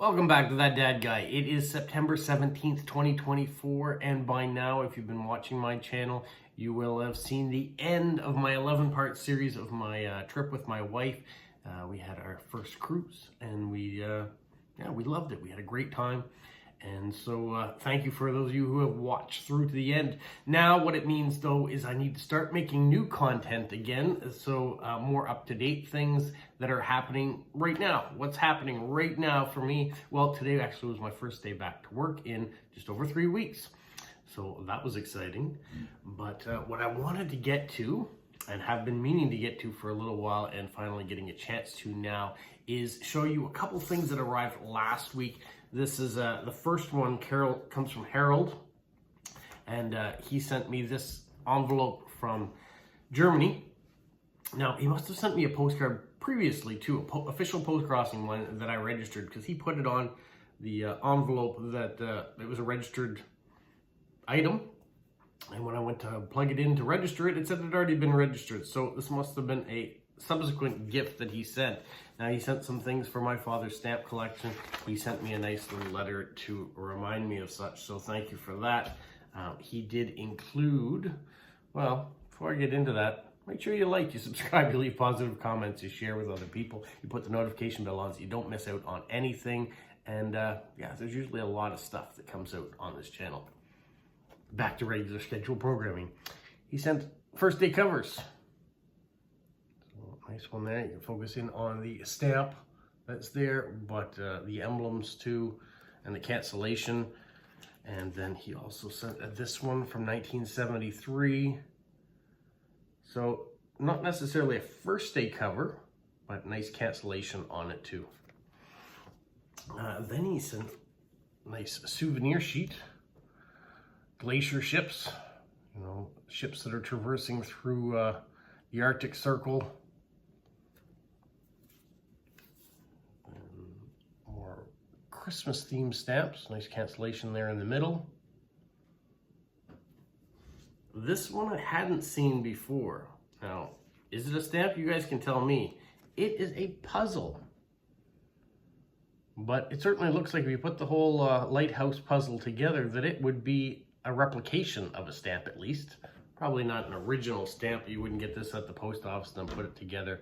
Welcome back to That Dad Guy. It is September 17th, 2024, and by now, if you've been watching my channel, you will have seen the end of my 11-part series of my trip with my wife. We had our first cruise, and we loved it. We had a great time. And so thank you for those of you who have watched through to the end. Now what it means though is I need to start making new content again. So more up-to-date things that are happening right now. What's happening right now for me? Well, today actually was my first day back to work in just over 3 weeks. So that was exciting. But what I wanted to get to, and have been meaning to get to for a little while and finally getting a chance to now, is show you a couple things that arrived last week. This is the first one. Comes from Harald, and he sent me this envelope from Germany. Now, he must have sent me a postcard previously too, official post-crossing one that I registered, because he put it on the envelope that it was a registered item. And when I went to plug it in to register it, it said it had already been registered. So this must have been a subsequent gift that he sent. Now, he sent some things for my father's stamp collection. He sent me a nice little letter to remind me of such, so thank you for that. He did include, well, before I get into that, make sure you like, you subscribe, you leave positive comments, you share with other people, you put the notification bell on so you don't miss out on anything. And yeah, there's usually a lot of stuff that comes out on this channel. Back to regular scheduled programming. He sent first day covers. Nice one there. You can focus in on the stamp that's there, but the emblems too, and the cancellation. And then he also sent this one from 1973. So not necessarily a first day cover, but nice cancellation on it too. Then he sent a nice souvenir sheet. Glacier ships, you know, ships that are traversing through the Arctic Circle. Christmas themed stamps, nice cancellation there in the middle. This one I hadn't seen before. Now, is it a stamp? You guys can tell me. It is a puzzle. But it certainly looks like if you put the whole lighthouse puzzle together, that it would be a replication of a stamp at least. Probably not an original stamp. You wouldn't get this at the post office and then put it together.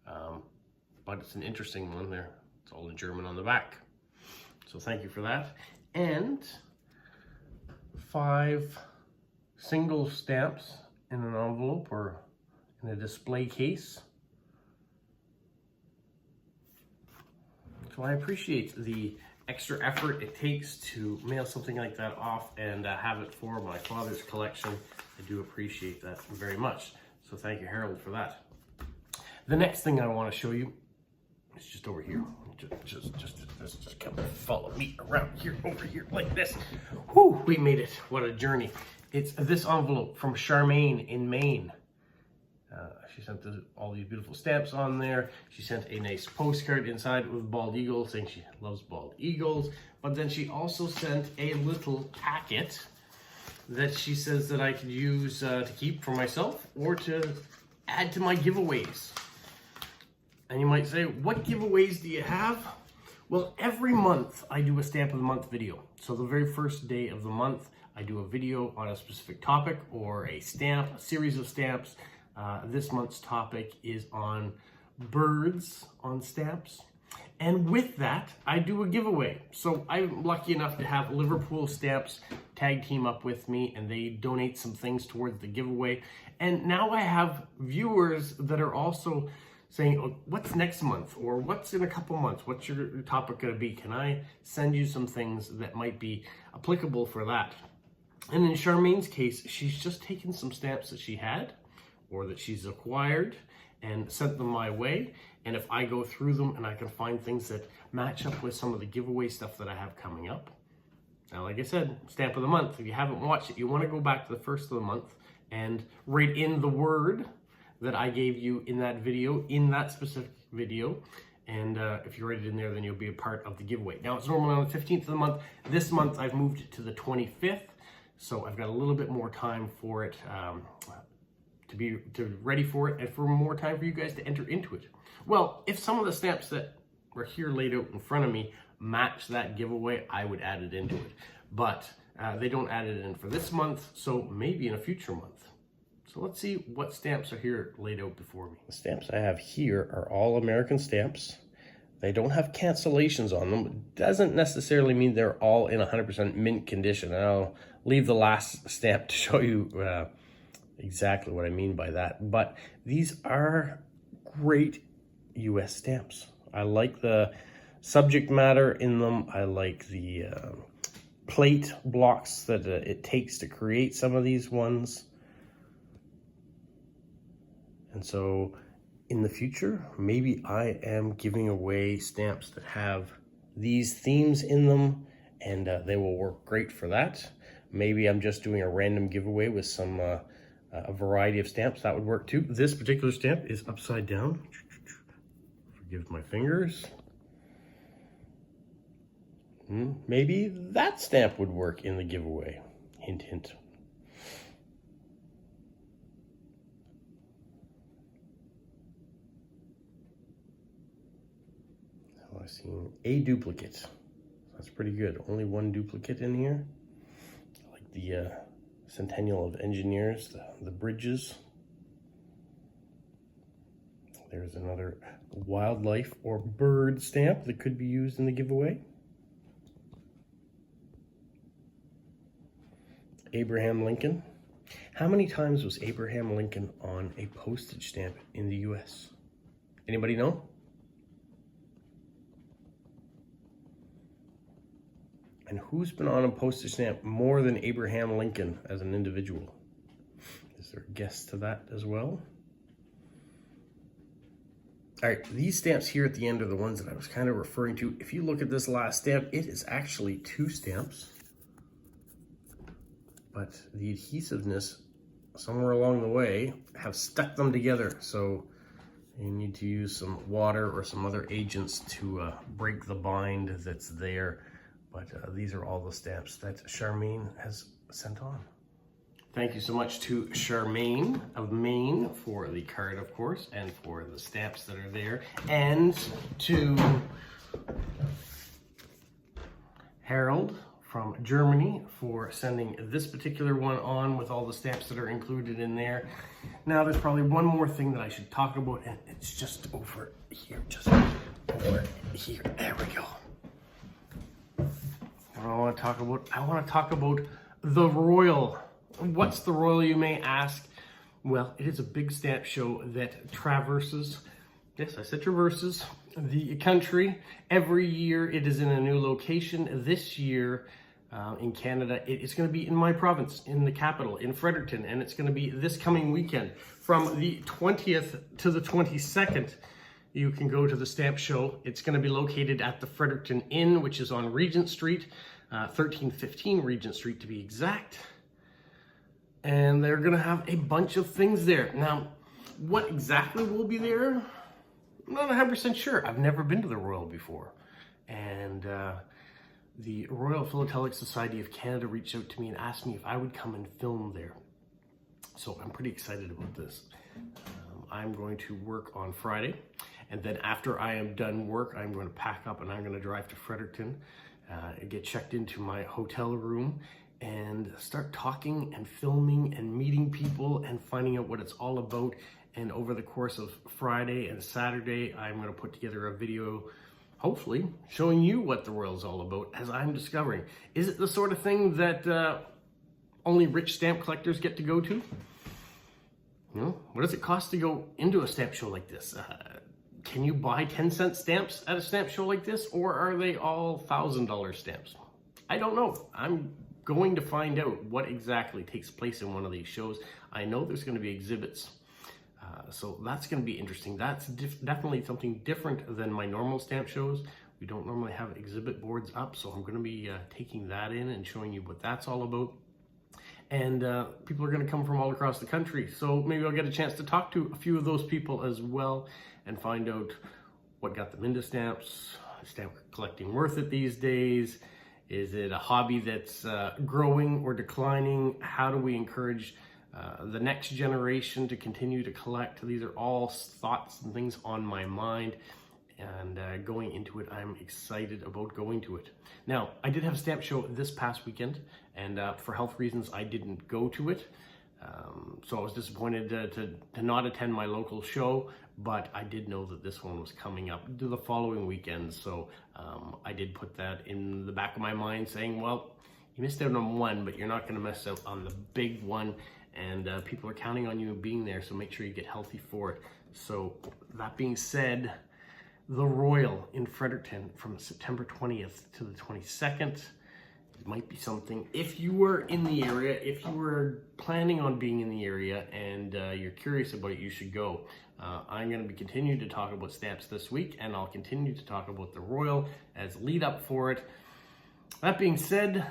But it's an interesting one there. It's all in German on the back. So thank you for that. And 5 single stamps in an envelope or in a display case. So I appreciate the extra effort it takes to mail something like that off and have it for my father's collection. I do appreciate that very much. So thank you, Harald, for that. The next thing I want to show you is just over here. Just come and follow me around here, over here, like this. Whew, we made it. What a journey. It's this envelope from Charmaine in Maine. She sent all these beautiful stamps on there. She sent a nice postcard inside with bald eagle, saying she loves bald eagles. But then she also sent a little packet that she says that I could use to keep for myself or to add to my giveaways. And you might say, what giveaways do you have? Well, every month I do a stamp of the month video. So the very first day of the month, I do a video on a specific topic or a stamp, a series of stamps. This month's topic is on birds on stamps. And with that, I do a giveaway. So I'm lucky enough to have Liverpool Stamps tag team up with me, and they donate some things towards the giveaway. And now I have viewers that are also saying, oh, what's next month? Or what's in a couple months? What's your topic going to be? Can I send you some things that might be applicable for that? And in Charmaine's case, she's just taken some stamps that she had or that she's acquired and sent them my way. And if I go through them and I can find things that match up with some of the giveaway stuff that I have coming up. Now, like I said, stamp of the month. If you haven't watched it, you want to go back to the first of the month and write in the word that I gave you in that video, in that specific video. And if you write it in there, then you'll be a part of the giveaway. Now, it's normally on the 15th of the month. This month, I've moved it to the 25th. So I've got a little bit more time for it, to be ready for it, and for more time for you guys to enter into it. Well, if some of the stamps that are here laid out in front of me match that giveaway, I would add it into it. But they don't add it in for this month, so maybe in a future month. So let's see what stamps are here laid out before me. The stamps I have here are all American stamps. They don't have cancellations on them. It doesn't necessarily mean they're all in 100% mint condition. And I'll leave the last stamp to show you exactly what I mean by that. But these are great US stamps. I like the subject matter in them. I like the plate blocks that it takes to create some of these ones. And so in the future, maybe I am giving away stamps that have these themes in them, and they will work great for that. Maybe I'm just doing a random giveaway with some a variety of stamps. That would work too. This particular stamp is upside down. Forgive my fingers. Maybe that stamp would work in the giveaway. Hint, hint. I've seen a duplicate. That's pretty good. Only one duplicate in here. I like the Centennial of Engineers, the bridges. There's another wildlife or bird stamp that could be used in the giveaway. Abraham Lincoln. How many times was Abraham Lincoln on a postage stamp in the US? Anybody know? And who's been on a postage stamp more than Abraham Lincoln as an individual? Is there a guess to that as well? All right, these stamps here at the end are the ones that I was kind of referring to. If you look at this last stamp, it is actually 2 stamps. But the adhesiveness somewhere along the way have stuck them together. So you need to use some water or some other agents to break the bind that's there. But these are all the stamps that Charmaine has sent on. Thank you so much to Charmaine of Maine for the card, of course, and for the stamps that are there. And to Harald from Germany for sending this particular one on with all the stamps that are included in there. Now, there's probably one more thing that I should talk about, and it's just over here, There we go. I want to talk about the Royal. What's the Royal, you may ask? Well, it is a big stamp show that traverses, yes, I said traverses, the country. Every year it is in a new location. This year in Canada, it's going to be in my province, in the capital, in Fredericton, and it's going to be this coming weekend. From the 20th to the 22nd, you can go to the stamp show. It's going to be located at the Fredericton Inn, which is on Regent Street, 1315 Regent Street to be exact. And they're going to have a bunch of things there. Now, what exactly will be there? I'm not 100% sure. I've never been to the Royal before. And the Royal Philatelic Society of Canada reached out to me and asked me if I would come and film there. So I'm pretty excited about this. I'm going to work on Friday. And then after I am done work, I'm going to pack up and I'm going to drive to Fredericton, get checked into my hotel room, and start talking and filming and meeting people and finding out what it's all about. And over the course of Friday and Saturday, I'm going to put together a video, hopefully, showing you what the Royal is all about as I'm discovering. Is it the sort of thing that only rich stamp collectors get to go to? You know, what does it cost to go into a stamp show like this? Can you buy 10-cent stamps at a stamp show like this, or are they all $1,000 stamps? I don't know. I'm going to find out what exactly takes place in one of these shows. I know there's going to be exhibits, so that's going to be interesting. That's definitely something different than my normal stamp shows. We don't normally have exhibit boards up, so I'm going to be taking that in and showing you what that's all about. And people are going to come from all across the country, so maybe I'll get a chance to talk to a few of those people as well and find out what got them into stamps. Is stamp collecting worth it these days? Is it a hobby that's growing or declining? How do we encourage the next generation to continue to collect? These are all thoughts and things on my mind. and going into it, I'm excited about going to it. Now, I did have a stamp show this past weekend, and for health reasons, I didn't go to it. So I was disappointed to not attend my local show, but I did know that this one was coming up to the following weekend. So I did put that in the back of my mind saying, well, you missed out on one, but you're not going to miss out on the big one. And people are counting on you being there, so make sure you get healthy for it. So that being said, the Royal in Fredericton from September 20th to the 22nd. It might be something, if you were in the area, if you were planning on being in the area and you're curious about it, you should go. I'm going to be continuing to talk about stamps this week, and I'll continue to talk about the Royal as lead up for it. That being said,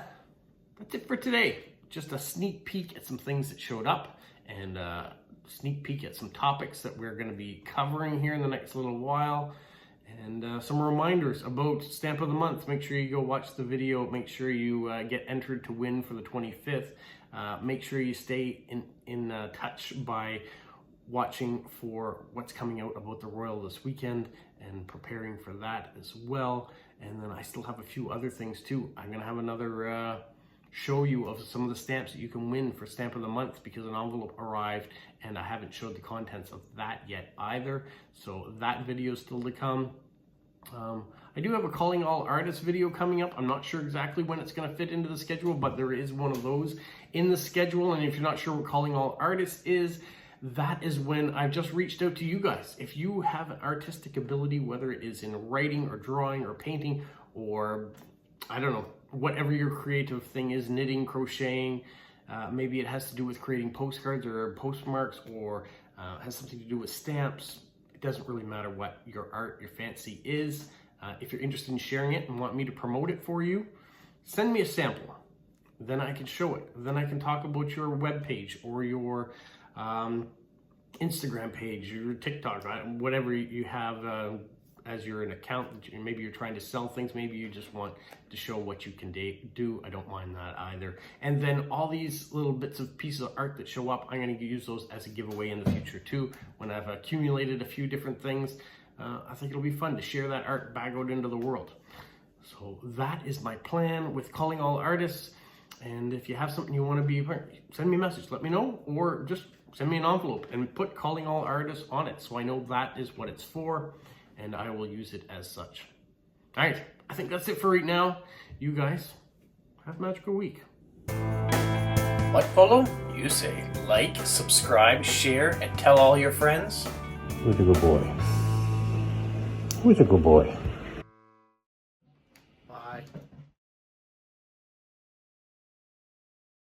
that's it for today. Just a sneak peek at some things that showed up, and sneak peek at some topics that we're going to be covering here in the next little while. And some reminders about Stamp of the Month. Make sure you go watch the video. Make sure you get entered to win for the 25th. Make sure you stay in touch by watching for what's coming out about the Royal this weekend and preparing for that as well. And then I still have a few other things too. I'm going to have another show you of some of the stamps that you can win for Stamp of the Month, because an envelope arrived and I haven't showed the contents of that yet either. So that video is still to come. I do have a Calling All Artists video coming up. I'm not sure exactly when it's going to fit into the schedule, but there is one of those in the schedule. And if you're not sure what Calling All Artists is, that is when I've just reached out to you guys. If you have an artistic ability, whether it is in writing or drawing or painting or, I don't know, whatever your creative thing is, knitting, crocheting, maybe it has to do with creating postcards or postmarks, or has something to do with stamps. It doesn't really matter what your art, your fancy is. If you're interested in sharing it and want me to promote it for you, send me a sample. Then I can show it. Then I can talk about your web page or your Instagram page, your TikTok, whatever you have as you're an accountant. Maybe you're trying to sell things. Maybe you just want to show what you can do. I don't mind that either. And then all these little bits of pieces of art that show up, I'm going to use those as a giveaway in the future too. When I've accumulated a few different things, I think it'll be fun to share that art back out into the world. So that is my plan with Calling All Artists. And if you have something you want to be a part, send me a message, let me know, or just send me an envelope and put Calling All Artists on it, so I know that is what it's for, and I will use it as such. All right, I think that's it for right now. You guys have a magical week. What, follow? You say like, subscribe, share, and tell all your friends. Who's a good boy? Who's a good boy? Bye.